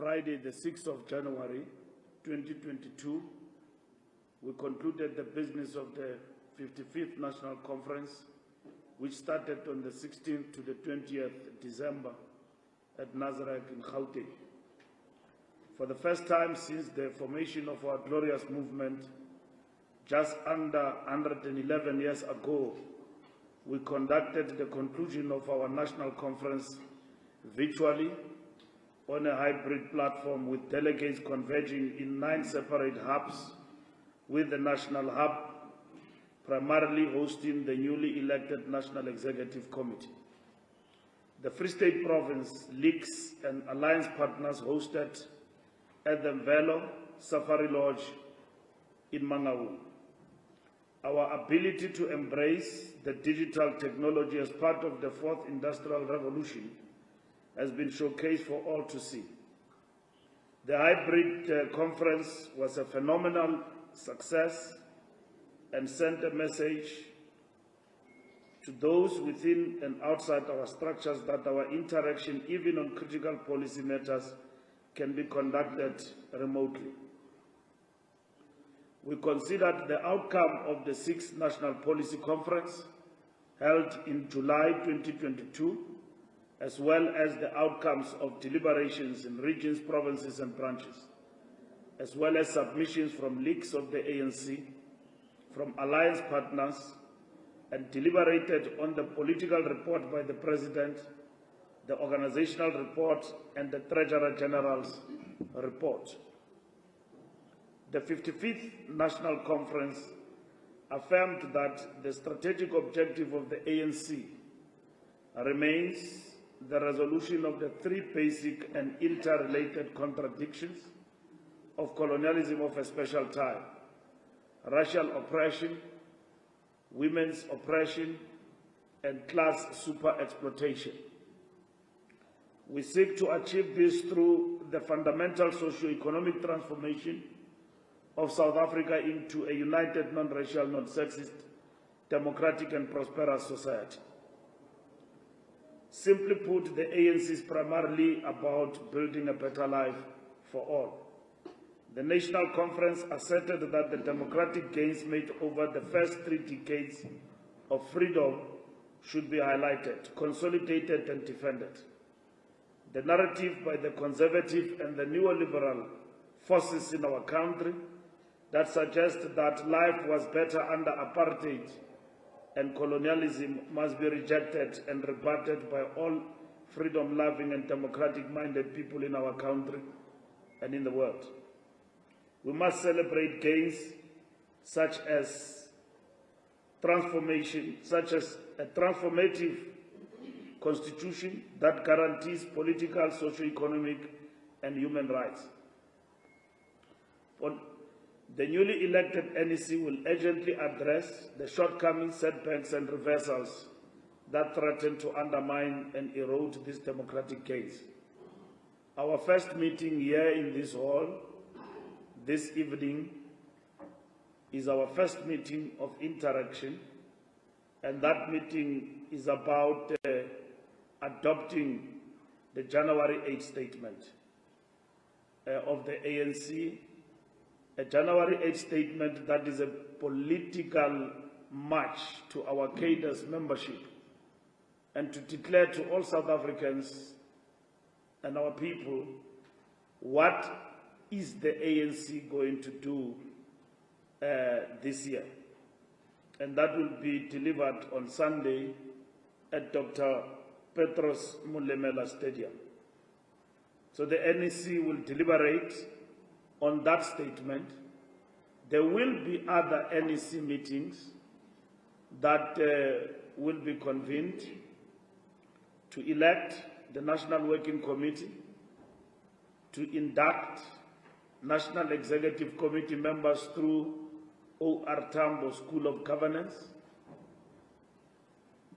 Friday, the 6th of January 2022, we concluded the business of the 55th National Conference, which started on the 16th to the 20th December at Nazareth in Gauteng. For the first time since the formation of our glorious movement, just under 111 years ago, we conducted the conclusion of our national conference virtually on a hybrid platform with delegates converging in 9 separate hubs, with the national hub primarily hosting the newly elected National Executive Committee. The Free State Province, leagues and alliance partners hosted at the Mvelo Safari Lodge in Mangaung. Our ability to embrace the digital technology as part of the 4th Industrial Revolution has been showcased for all to see. The hybrid conference was a phenomenal success and sent a message to those within and outside our structures that our interaction, even on critical policy matters, can be conducted remotely. We considered the outcome of the 6th National Policy Conference held in July 2022, as well as the outcomes of deliberations in regions, provinces and branches, as well as submissions from leagues of the ANC, from alliance partners, and deliberated on the political report by the President, the organizational report, and the Treasurer General's report. The 55th National Conference affirmed that the strategic objective of the ANC remains the resolution of the 3 basic and interrelated contradictions of colonialism of a special time: racial oppression, women's oppression, and class super-exploitation. We seek to achieve this through the fundamental socio-economic transformation of South Africa into a united, non-racial, non-sexist, democratic and prosperous society. Simply put, the ANC is primarily about building a better life for all. The National Conference asserted that the democratic gains made over the first 3 decades of freedom should be highlighted, consolidated and defended. The narrative by the conservative and the neoliberal forces in our country that suggest that life was better under apartheid and colonialism must be rejected and rebutted by all freedom-loving and democratic-minded people in our country and in the world. We must celebrate gains such as transformation, such as a transformative constitution that guarantees political, socio-economic, and human rights. The newly elected NEC will urgently address the shortcomings, setbacks, and reversals that threaten to undermine and erode these democratic gains. Our first meeting here in this hall this evening is our first meeting of interaction, and that meeting is about adopting the January 8 statement of the ANC, a January 8 statement that is a political match to our cadres membership, and to declare to all South Africans and our people what is the ANC going to do this year. And that will be delivered on Sunday at Dr. Petros Molemela Stadium. So the NEC will deliberate on that statement. There will be other NEC meetings that will be convened to elect the National Working Committee, to induct National Executive Committee members through O.R. Tambo School of Governance,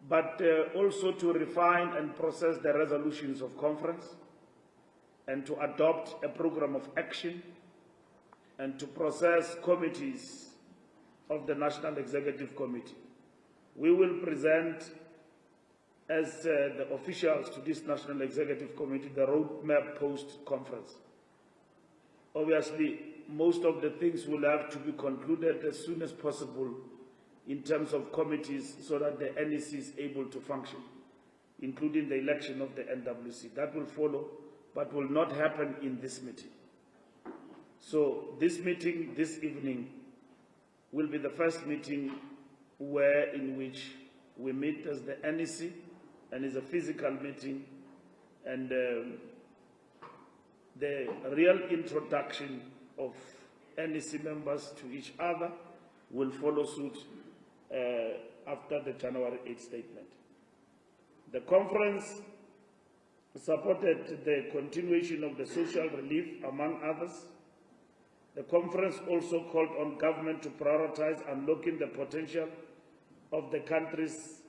but also to refine and process the resolutions of conference, and to adopt a program of action, and to process committees of the National Executive Committee. We will present as the officials to this National Executive Committee the roadmap post-conference. Obviously, most of the things will have to be concluded as soon as possible in terms of committees so that the NEC is able to function, including the election of the NWC. That will follow, but will not happen in this meeting. So this meeting this evening will be the first meeting in which we meet as the NEC, and is a physical meeting, and the real introduction of NEC members to each other will follow suit after the January 8th statement. The conference supported the continuation of the social relief, among others. The conference also called on government to prioritize unlocking the potential of the country's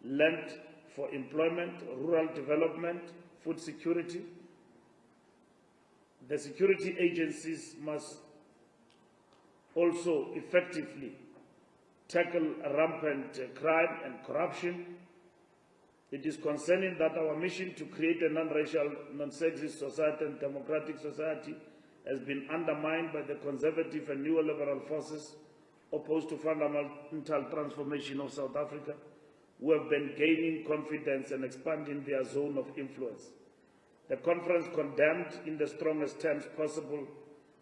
land for employment, rural development, food security. The security agencies must also effectively tackle rampant crime and corruption. It is concerning that our mission to create a non-racial, non-sexist society and democratic society has been undermined by the conservative and neoliberal forces opposed to fundamental transformation of South Africa, who have been gaining confidence and expanding their zone of influence. The conference condemned in the strongest terms possible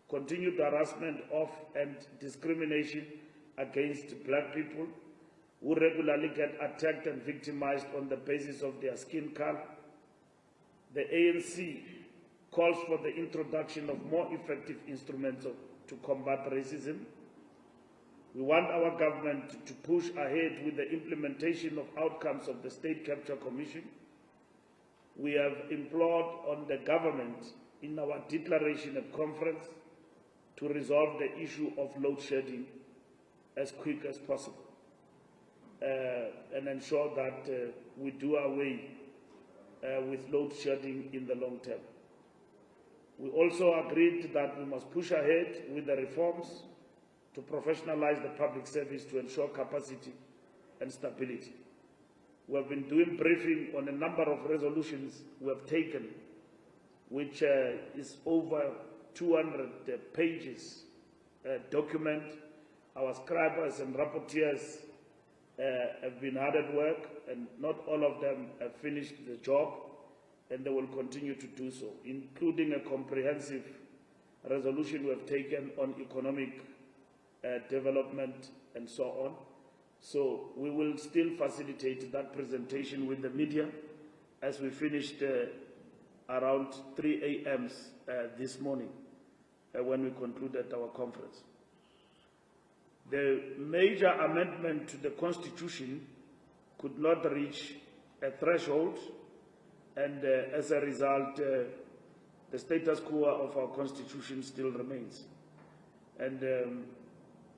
continued harassment of and discrimination against black people who regularly get attacked and victimized on the basis of their skin color. The ANC calls for the introduction of more effective instruments to combat racism. We want our government to push ahead with the implementation of outcomes of the State Capture Commission. We have implored on the government in our declaration at conference to resolve the issue of load shedding as quick as possible and ensure that we do away with load shedding in the long term. We also agreed that we must push ahead with the reforms to professionalize the public service to ensure capacity and stability. We have been doing briefing on a number of resolutions we have taken, which is over 200 pages document. Our scribers and rapporteurs have been hard at work, and not all of them have finished the job, and they will continue to do so, including a comprehensive resolution we have taken on economic development and so on. So we will still facilitate that presentation with the media as we finished around 3 a.m. This morning when we concluded our conference. The major amendment to the Constitution could not reach a threshold, and as a result, the status quo of our Constitution still remains. And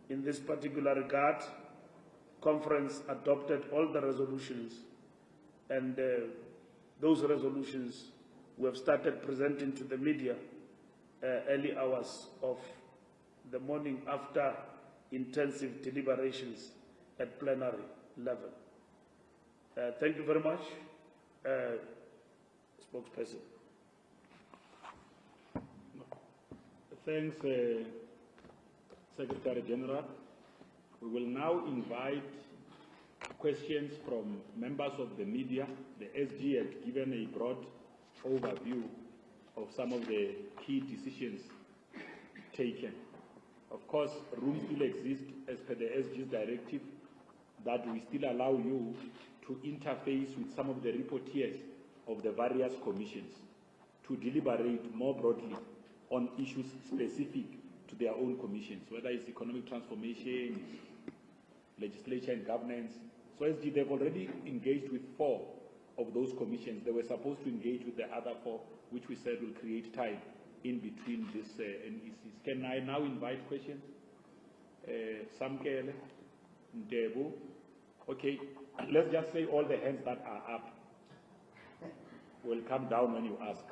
in this particular regard, conference adopted all the resolutions, and those resolutions we have started presenting to the media early hours of the morning after intensive deliberations at plenary level. Thank you very much, spokesperson. Thanks, Secretary General. We will now invite questions from members of the media. The SG had given a broad overview of some of the key decisions taken. Of course, room still exists as per the SG's directive that we still allow you to interface with some of the reporters of the various commissions to deliberate more broadly on issues specific to their own commissions, whether it's economic transformation, legislature and governance. So SG, they've already engaged with 4 of those commissions. They were supposed to engage with the other 4, which we said will create time in between these NECs. Can I now invite questions? Samkele, Ndebu. Okay, let's just say all the hands that are up will come down when you ask.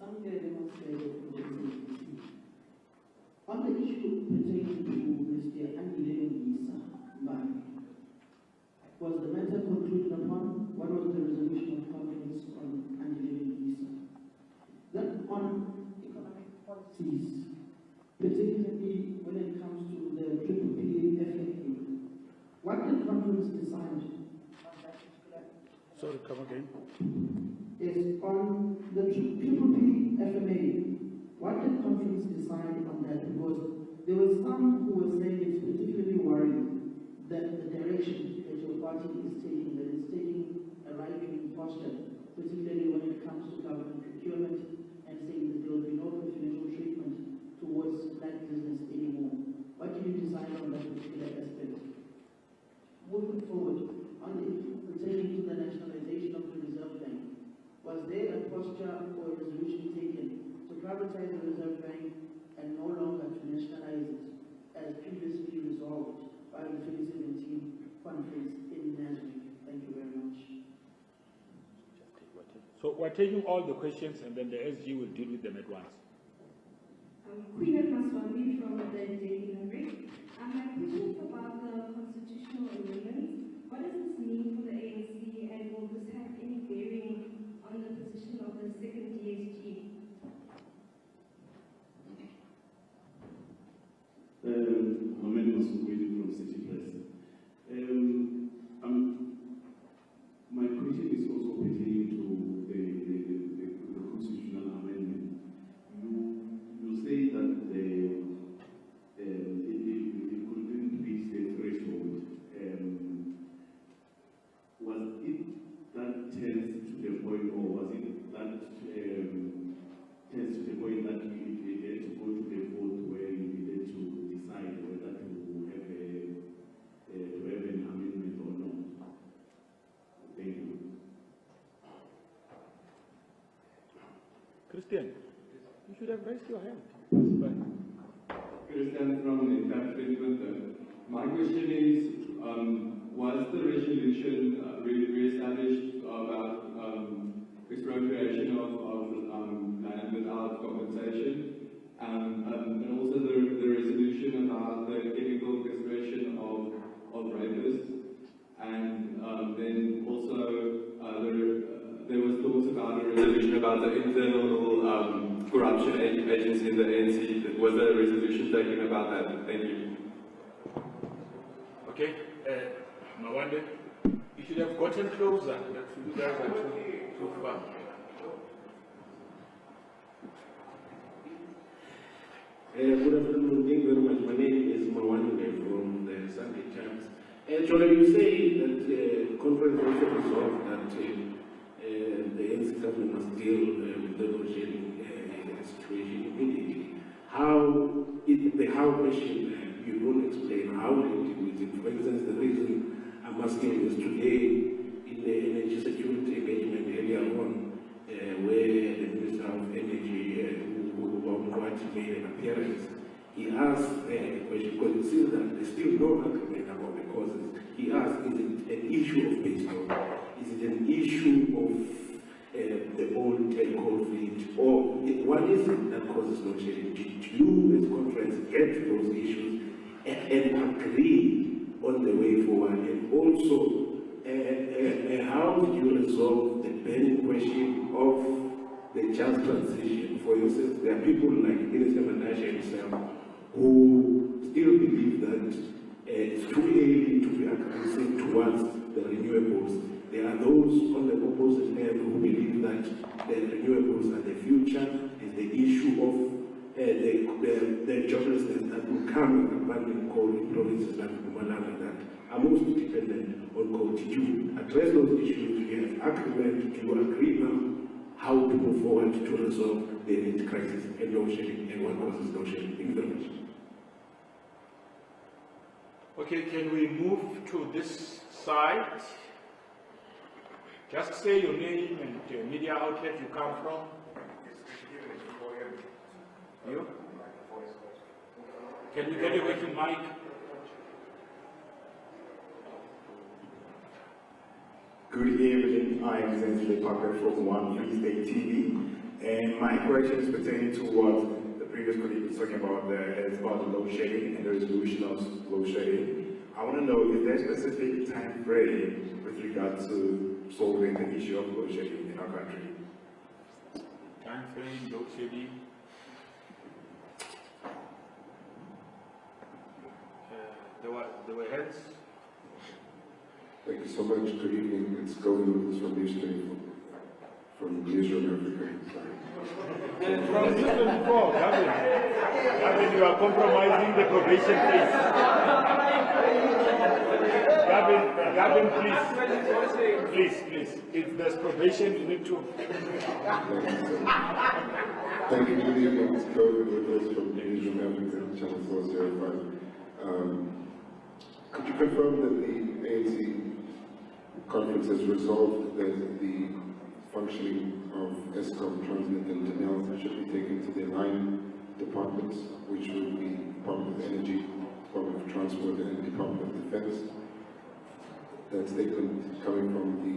On the issue pertaining to Mr. Andile Visa, was the matter concluded upon? What was the resolution of conference on Andile Visa? Then on economic policy please, particularly when it comes to the PPP FAA. What the conference decided on that particular? Sorry, come again. Is on the PPP FMA. What did conference decide on that? Because there were some who were saying it's particularly worrying that the direction that your party is taking, that it's taking a right-wing posture, particularly when it comes to government procurement, and saying that there will be no preferential treatment towards black business anymore. What do you decide on that particular aspect? Moving forward, on the pertaining to the nationalization of the Reserve Bank, was there a posture or a resolution taken to privatize the Reserve Bank and no longer to nationalize it, as previously resolved by the 2017 conference in Nashville? Thank you very much. So we're taking all the questions and then the SG will deal with them at once. Queen Maswandi from the Daily Library. My question is about the constitutional amendments. What does this mean for the ANC, and will this have any bearing on the position of the second DSG? Mohamed Maswandi from City Press. My question is also pertaining to the constitutional amendment. You say that it couldn't reach the threshold. Was it that tense to the point, or was it that tense to the point that you had to go to the vote where you needed to decide whether to have an amendment or not? Thank you. Christian, you should have raised your hand. Christian from eNCA Clinton. My question is, was the resolution re-established about expropriation of land without compensation, and also the resolution about the chemical castration of rapists, and then also there was talks about a resolution about the internal corruption agency in the ANC. Was there a resolution taken about that? Thank you. Okay, Mawande, you should have gotten closer. You guys are too far. Good afternoon. Thank you very much. My name is Mawande from the Sunday Times. Actually, you say that the conference also resolved that the ANC government must deal with the load shedding situation immediately. The how question you don't explain how they deal with it. For instance, the reason I'm asking is today in the energy security engagement earlier on, where the Minister of Energy, who made an appearance, he asked a question, because it seems that there's still no agreement about the causes. He asked, is it an issue of base load? Is it an issue of the old coal fleet? Or what is it that causes load shedding? Did you, as conference, get those issues and agree on the way forward? And also, how did you resolve the burning question of the just transition? For instance, there are people like Minister Manashe himself who still believe that it's too early to be aggressive towards the renewables. There are those on the opposite end who believe that the renewables are the future, is the issue of the joblessness that will come with abandoned coal in provinces like Mpumalanga that are mostly dependent on coal. Did you address those issues? Do you have agreement? Do you agree now how to move forward to resolve the energy crisis and load shedding and what causes load shedding? Thank you very much. Okay, can we move to this side? Just say your name and media outlet you come from. You? Can you get away from mic? Good evening, I am Essentially Parker from One Free State TV, and my question is pertaining to what the previous colleague was talking about, about the load shedding and the resolution of load shedding. I want to know, is there a specific time frame with regard to solving the issue of load shedding in our country? Time frame, load shedding. there were hands. Thank you so much. Good evening. It's Governor from Newsroom Africa. From Newsroom 4, Gavin, you are compromising the probation phase. Gavin, please. If there's probation, you need to. Thank you. Good evening. It's Governor with us from Newsroom Africa, Channel 405. Could you confirm that the ANC conference has resolved that the functioning of ESCOM, Transnet and Denel should be taken to their 9 departments, which would be Department of Energy, Department of Transport and Department of Defense? That statement coming from the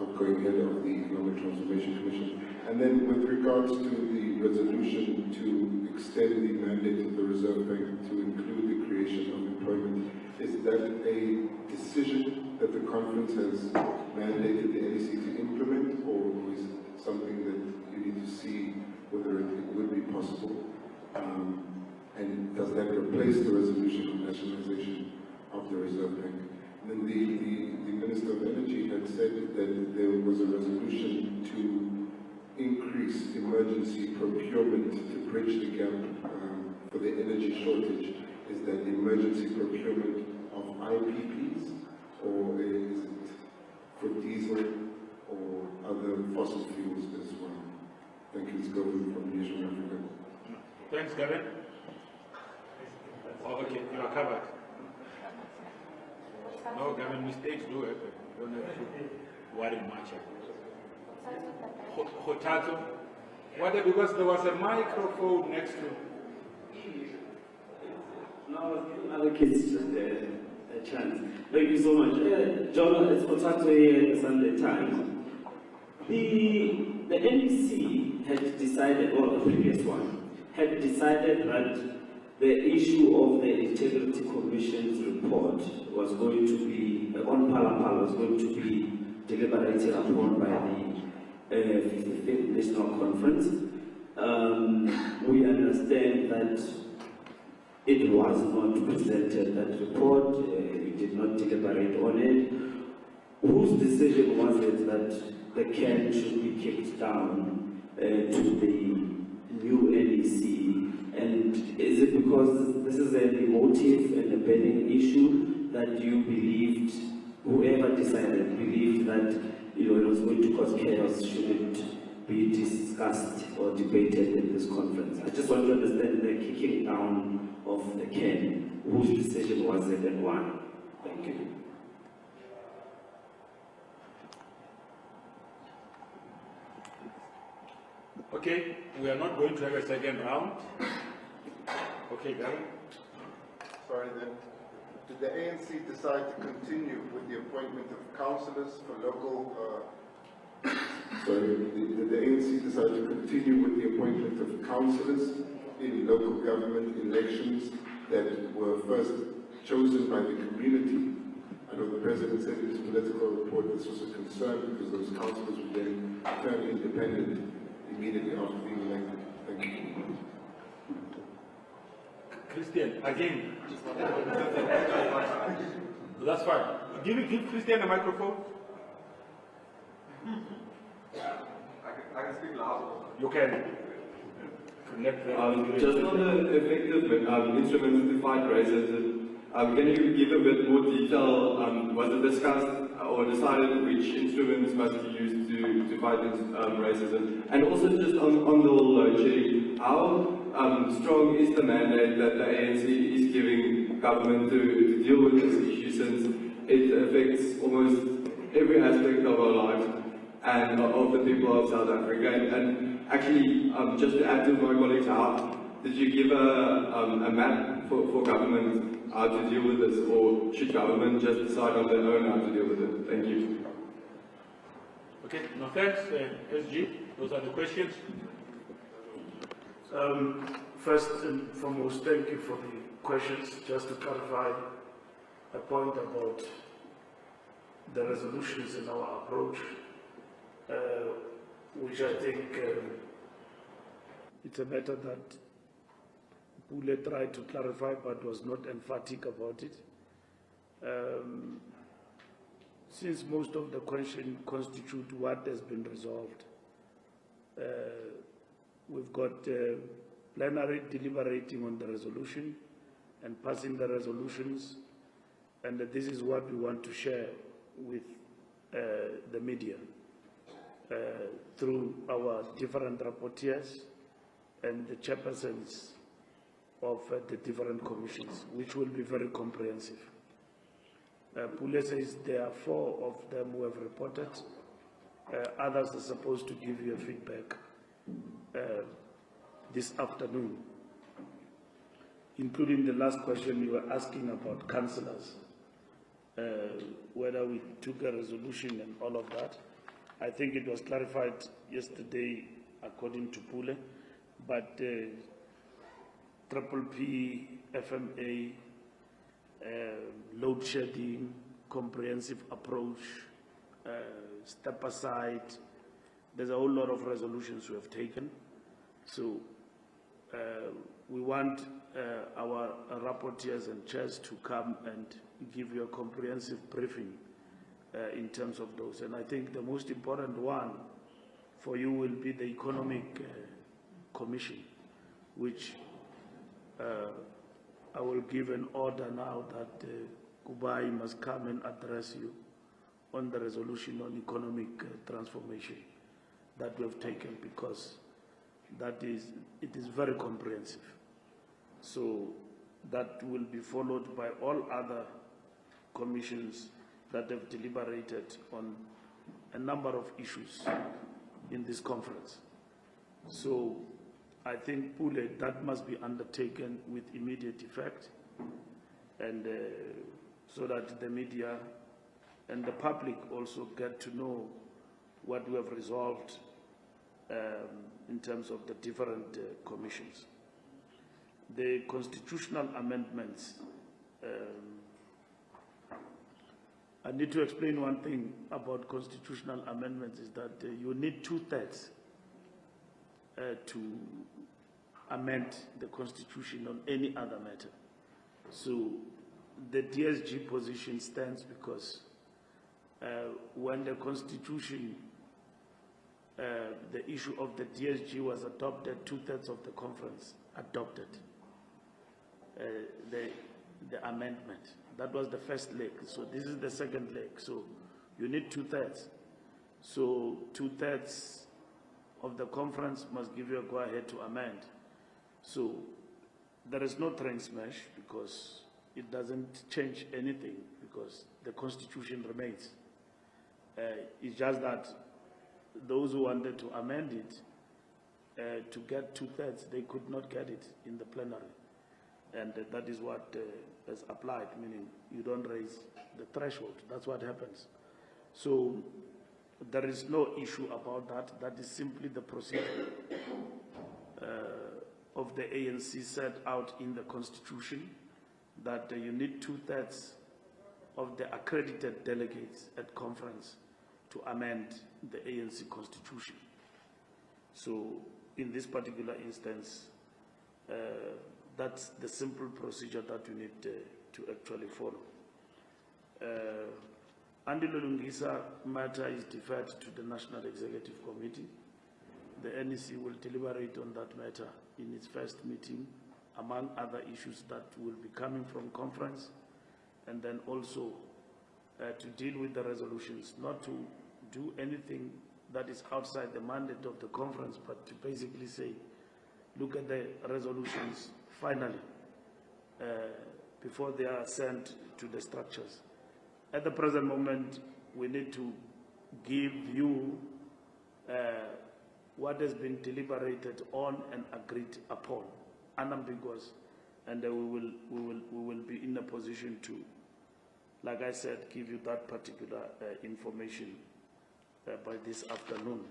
outgoing head of the Economic Transformation Commission. And then with regards to the resolution to extend the mandate of the Reserve Bank to include the creation of employment, is that a decision that the conference has mandated the NEC to implement, or is it something that you need to see whether it would be possible? And does that replace the resolution on nationalization of the Reserve Bank? And then the Minister of Energy had said that there was a resolution to increase emergency procurement to bridge the gap for the energy shortage. Is that emergency procurement of IPPs, or is it for diesel or other fossil fuels as well? Thank you. It's Governor from Newsroom Africa. Thanks, Gavin. Oh, okay, you are covered. No, Gavin, mistakes do happen. You don't have to worry much. Hotato. What? Because there was a microphone next to. No, I was giving other kids just a chance. Thank you so much. John, it's Hotato here at the Sunday Times. The NEC had decided, or the previous one, had decided that the issue of the Integrity Commission's report was going to be, on Palapal, was going to be deliberated upon by the 55th National Conference. We understand that it was not presented, that report, we did not deliberate on it. Whose decision was it that the CAN should be kicked down to the new NEC? And is it because this is an emotive and a burning issue that you believed, whoever decided, believed that it was going to cause chaos should it be discussed or debated in this conference? I just want to understand the kicking down of the CAN. Whose decision was it and why? Thank you. Okay, we are not going to have a second round. Okay, Gavin. Sorry then. Did the ANC decide to continue with the appointment of councillors for local... Sorry, did the ANC decide to continue with the appointment of councillors in local government elections that were first chosen by the community? I know the President said in his political report this was a concern because those councillors would then turn independent immediately after being elected. Thank you. Christian, again. That's fine. Give Christian a microphone. I can speak loud. You can. Just on the effective instruments to fight racism, can you give a bit more detail? Was it discussed or decided which instruments must be used to fight racism? And also just on the load shedding, how strong is the mandate that the ANC is giving government to deal with this issue, since it affects almost every aspect of our lives and of the people of South Africa? And actually, just to add to my colleagues, how did you give a map for government how to deal with this, or should government just decide on their own how to deal with it? Thank you. Okay, no thanks. SG, those are the questions. First and foremost, thank you for the questions. Just to clarify a point about the resolutions in our approach, which I think it's a matter that Pule tried to clarify but was not emphatic about it. Since most of the questions constitute what has been resolved, we've got plenary deliberating on the resolution and passing the resolutions, and this is what we want to share with the media through our different rapporteurs and the chairpersons of the different commissions, which will be very comprehensive. Pule says there are 4 of them who have reported. Others are supposed to give you a feedback this afternoon, including the last question you were asking about councillors, whether we took a resolution and all of that. I think it was clarified yesterday according to Pule, but Triple P, FMA, load shedding, comprehensive approach, step aside. There's a whole lot of resolutions we have taken. So we want our rapporteurs and chairs to come and give you a comprehensive briefing in terms of those. And I think the most important one for you will be the Economic Commission, which I will give an order now that Kubai must come and address you on the resolution on economic transformation that we have taken, because it is very comprehensive. So that will be followed by all other commissions that have deliberated on a number of issues in this conference. So I think, Pule, that must be undertaken with immediate effect, and so that the media and the public also get to know what we have resolved in terms of the different commissions. The constitutional amendments, I need to explain one thing about constitutional amendments, is that you need 2/3 to amend the constitution on any other matter. So the DSG position stands because when the constitution, the issue of the DSG was adopted, 2/3 of the conference adopted the amendment. That was the first leg. So this is the second leg. So you need 2/3. So 2/3 of the conference must give you a go-ahead to amend. So there is no train smash, because it doesn't change anything, because the constitution remains. It's just that those who wanted to amend it to get 2/3, they could not get it in the plenary. And that is what is applied, meaning you don't raise the threshold. That's what happens. So there is no issue about that. That is simply the procedure of the ANC set out in the constitution, that you need 2/3 of the accredited delegates at conference to amend the ANC constitution. So in this particular instance, that's the simple procedure that you need to actually follow. Andile Lungisa matter is deferred to the National Executive Committee. The NEC will deliberate on that matter in its first meeting, among other issues that will be coming from conference, and then also to deal with the resolutions, not to do anything that is outside the mandate of the conference, but to basically say, look at the resolutions finally before they are sent to the structures. At the present moment, we need to give you what has been deliberated on and agreed upon, unambiguous, and we will be in a position to, like I said, give you that particular information by this afternoon.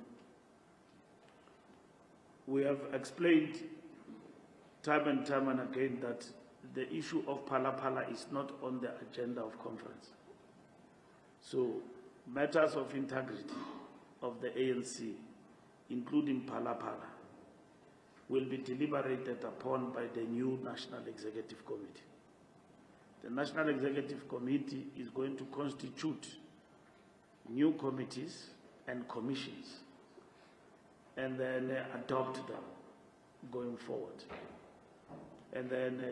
We have explained time and time and again that the issue of Phala is not on the agenda of conference. So matters of integrity of the ANC, including Phala, will be deliberated upon by the new National Executive Committee. the National Executive Committee is going to constitute new committees and commissions and then adopt them going forward. And then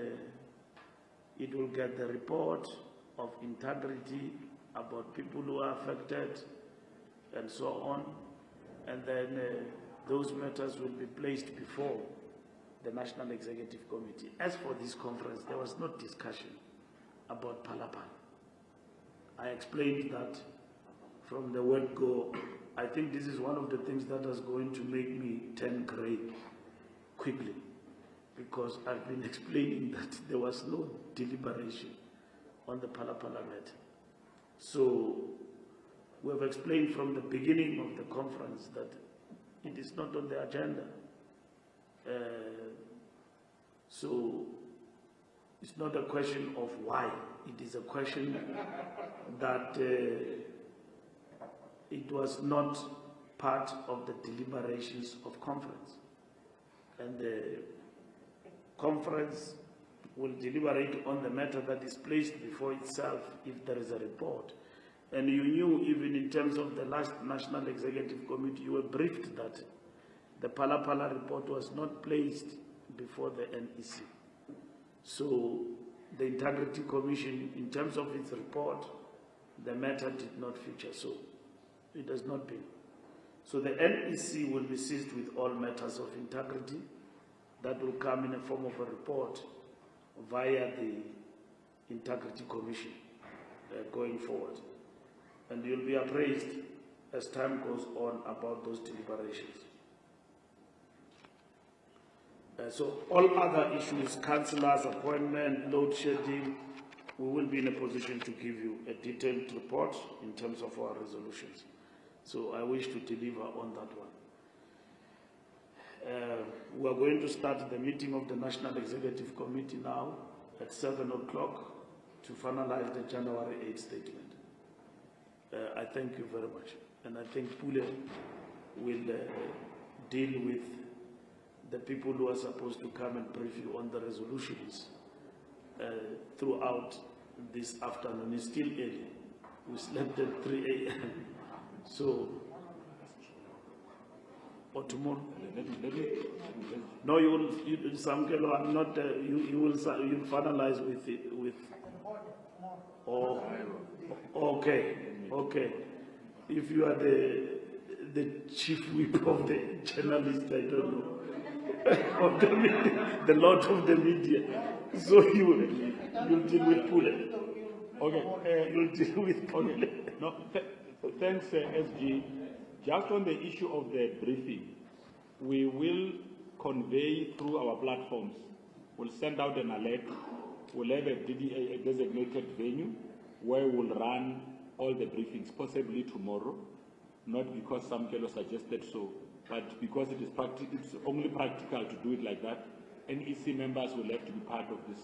it will get the report of integrity about people who are affected and so on. And then those matters will be placed before the National Executive Committee. As for this conference, there was no discussion about Palapal. I explained that from the word go. I think this is one of the things that is going to make me turn grey quickly, because I've been explaining that there was no deliberation on the Palapala matter. So we have explained from the beginning of the conference that it is not on the agenda. So it's not a question of why. It is a question that it was not part of the deliberations of conference. And the conference will deliberate on the matter that is placed before itself if there is a report. And you knew, even in terms of the last National Executive Committee, you were briefed that the Palapala report was not placed before the NEC. So the Integrity Commission, in terms of its report, the matter did not feature, so it has not been. So the NEC will be seized with all matters of integrity that will come in a form of a report via the Integrity Commission going forward. And you'll be appraised as time goes on about those deliberations. So all other issues, councillors, appointment, load shedding, we will be in a position to give you a detailed report in terms of our resolutions. So I wish to deliver on that one. We are going to start the meeting of the National Executive Committee now at 7 o'clock to finalize the January 8 statement. I thank you very much. And I think Pule will deal with the people who are supposed to come and brief you on the resolutions throughout this afternoon. It's still early. We slept at 3 a.m. So, or tomorrow? No, you will, Samkelo, I'm not, you will finalize with it, oh, okay, okay. If you are the chief whip of the journalist, I don't know. Of the media, the lord of the media. So you'll deal with Pule. Okay. You'll deal with Pule. No, thanks, SG. Just on the issue of the briefing, we will convey through our platforms. We'll send out an alert. We'll have a designated venue where we'll run all the briefings, possibly tomorrow, not because Samkelo suggested so, but because it is it's only practical to do it like that. NEC members will have to be part of this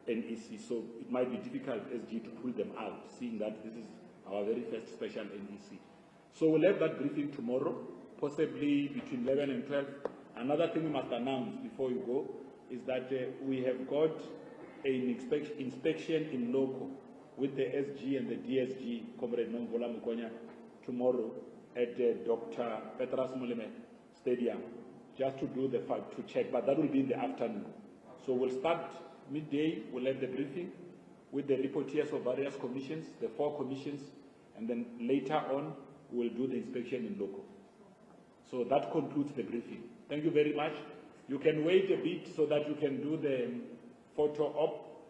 NEC, so it might be difficult, SG, to pull them out, seeing that this is our very first special NEC. So we'll have that briefing tomorrow, possibly between 11 and 12. Another thing we must announce before you go is that we have got an inspection in loco with the SG and the DSG, Comrade Nomvola Mukonya, tomorrow at Dr. Petras Moleme Stadium, just to do to check, but that will be in the afternoon. So we'll start midday, we'll have the briefing with the reporters of various commissions, the 4 commissions, and then later on, we'll do the inspection in loco. So that concludes the briefing. Thank you very much. You can wait a bit so that you can do the photo op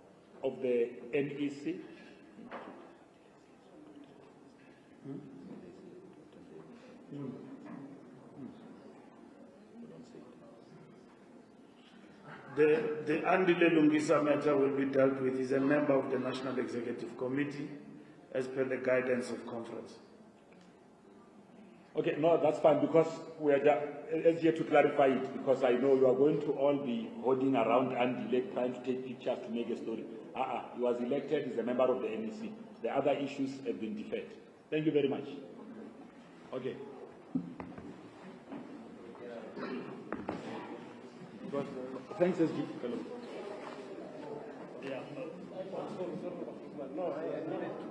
of the NEC. The Andile Lungisa matter will be dealt with. He's a member of the National Executive Committee as per the guidance of conference. Okay, no, that's fine, because we are just here to clarify it, because I know you are going to all be holding around Andile trying to take pictures to make a story. He was elected, he's a member of the NEC. The other issues have been deferred. Thank you very much. Okay. Thanks, SG. Hello. Yeah. No, I needed to.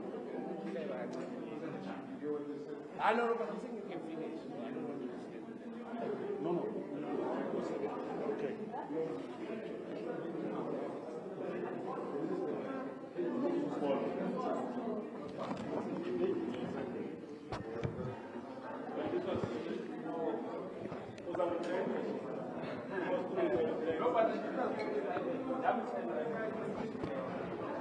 I know, but you think you can finish. I don't want to stay. No. Okay. No, but